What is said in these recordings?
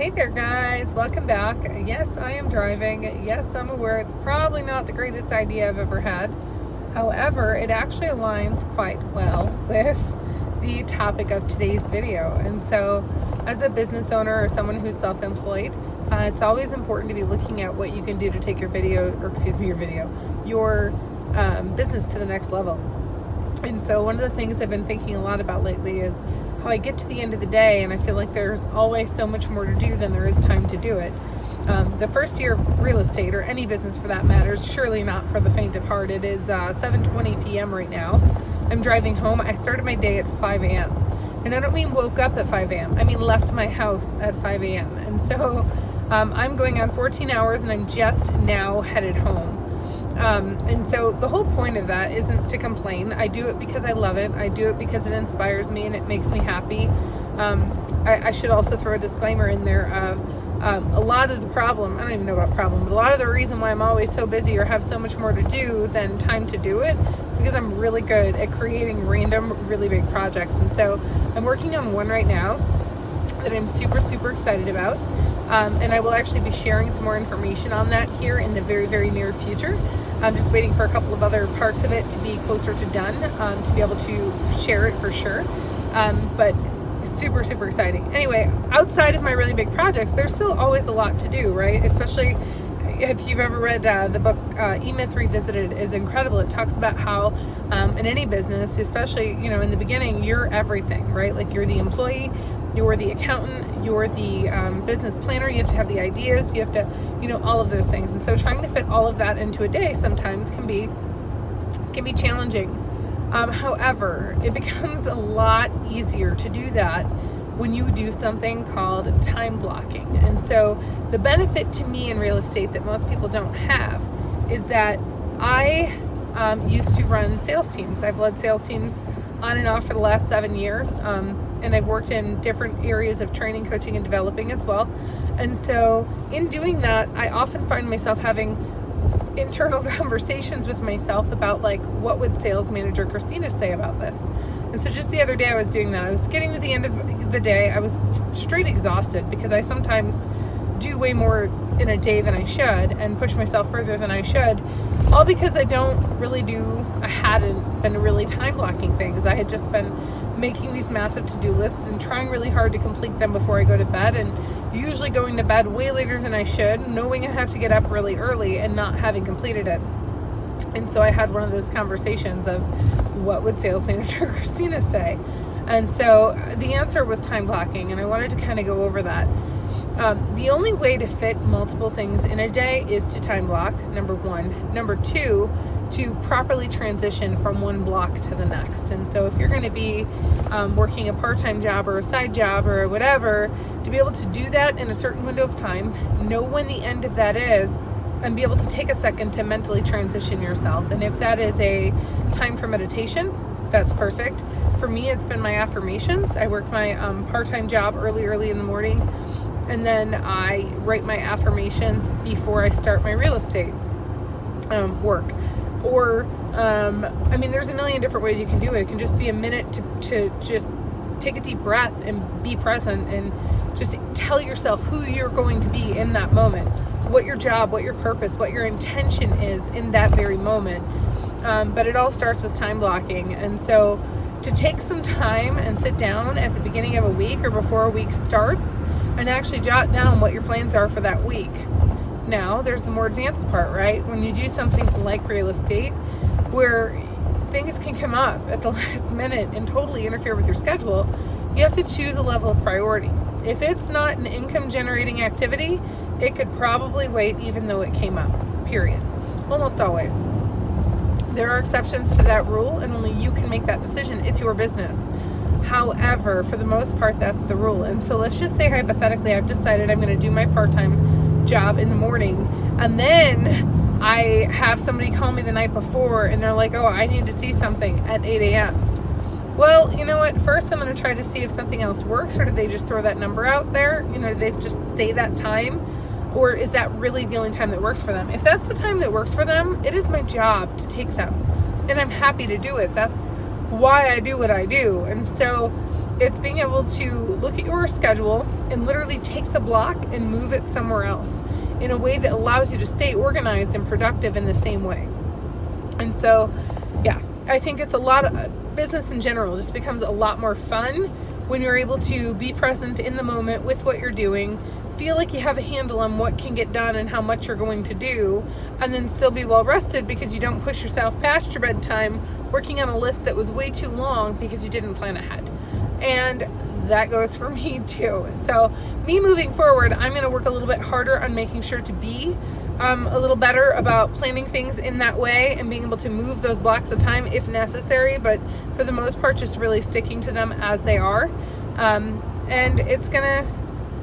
Hey there guys, welcome back. Yes, I am driving. Yes, I'm aware it's probably not the greatest idea I've ever had. However, it actually aligns quite well with the topic of today's video. And so as a business owner or someone who's self-employed, it's always important to be looking at what you can do to take your business to the next level. And so one of the things I've been thinking a lot about lately is how I get to the end of the day and I feel like there's always so much more to do than there is time to do it. The first year of real estate, or any business for that matter, is surely not for the faint of heart. It is 7:20 p.m. right now. I'm driving home. I started my day at 5 a.m. And I don't mean woke up at 5 a.m. I mean left my house at 5 a.m. And so I'm going on 14 hours and I'm just now headed home. And so the whole point of that isn't to complain. I do it because I love it. I do it because it inspires me and it makes me happy. I should also throw a disclaimer in there of a lot of the problem, I don't even know about problem, but a lot of the reason why I'm always so busy or have so much more to do than time to do it is because I'm really good at creating random, really big projects. And so I'm working on one right now that I'm super, super excited about. And I will actually be sharing some more information on that here in the very, very near future. I'm just waiting for a couple of other parts of it to be closer to done, to be able to share it for sure. But super, super exciting. Anyway, outside of my really big projects, there's still always a lot to do, right? Especially if you've ever read the book E-Myth Revisited is incredible. It talks about how in any business, especially, in the beginning, you're everything, right? Like you're the employee, you're the accountant, you're the business planner, you have to have the ideas, you have to, all of those things. And so trying to fit all of that into a day sometimes can be challenging. However, it becomes a lot easier to do that when you do something called time blocking. And so the benefit to me in real estate that most people don't have is that I used to run sales teams. I've led sales teams on and off for the last 7 years. And I've worked in different areas of training, coaching, and developing as well. And so in doing that, I often find myself having internal conversations with myself about what would sales manager Christina say about this? And so just the other day I was doing that. I was getting to the end of the day. I was straight exhausted because I sometimes do way more in a day than I should and push myself further than I should, all because I hadn't been really time blocking things. I had just been making these massive to-do lists and trying really hard to complete them before I go to bed, and usually going to bed way later than I should, knowing I have to get up really early and not having completed it. And so I had one of those conversations of what would sales manager Christina say? And so the answer was time blocking, and I wanted to kind of go over that. The only way to fit multiple things in a day is to time block, number one. Number two, to properly transition from one block to the next. And so if you're going to be working a part-time job or a side job or whatever, to be able to do that in a certain window of time, know when the end of that is, and be able to take a second to mentally transition yourself. And if that is a time for meditation, that's perfect. For me, it's been my affirmations. I work my part-time job early in the morning, and then I write my affirmations before I start my real estate work. Or, there's a million different ways you can do it. It can just be a minute to just take a deep breath and be present and just tell yourself who you're going to be in that moment, what your job, what your purpose, what your intention is in that very moment. But it all starts with time blocking. And so to take some time and sit down at the beginning of a week or before a week starts and actually jot down what your plans are for that week. Now, there's the more advanced part, right? When you do something like real estate, where things can come up at the last minute and totally interfere with your schedule, you have to choose a level of priority. If it's not an income generating activity, it could probably wait even though it came up, period. Almost always. There are exceptions to that rule, and only you can make that decision. It's your business. However, for the most part, that's the rule. And so let's just say hypothetically, I've decided I'm going to do my part-time job in the morning, and then I have somebody call me the night before and they're like, oh, I need to see something at 8 a.m. Well, you know what? First, I'm going to try to see if something else works, or do they just throw that number out there? Do they just say that time? Or is that really the only time that works for them? If that's the time that works for them, it is my job to take them. And I'm happy to do it. That's why I do what I do. And so it's being able to look at your schedule and literally take the block and move it somewhere else in a way that allows you to stay organized and productive in the same way. And so, yeah, I think it's a lot of business in general just becomes a lot more fun when you're able to be present in the moment with what you're doing, feel like you have a handle on what can get done and how much you're going to do, and then still be well rested because you don't push yourself past your bedtime working on a list that was way too long because you didn't plan ahead. And that goes for me too. So me moving forward, I'm going to work a little bit harder on making sure to be a little better about planning things in that way and being able to move those blocks of time if necessary, but for the most part just really sticking to them as they are. And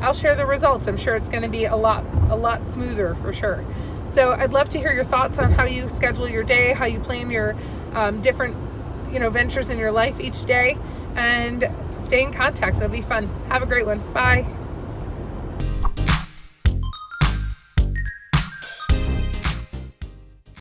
I'll share the results. I'm sure it's going to be a lot smoother for sure. So I'd love to hear your thoughts on how you schedule your day, how you plan your different ventures in your life each day, and stay in contact. It'll be fun. Have a great one. Bye.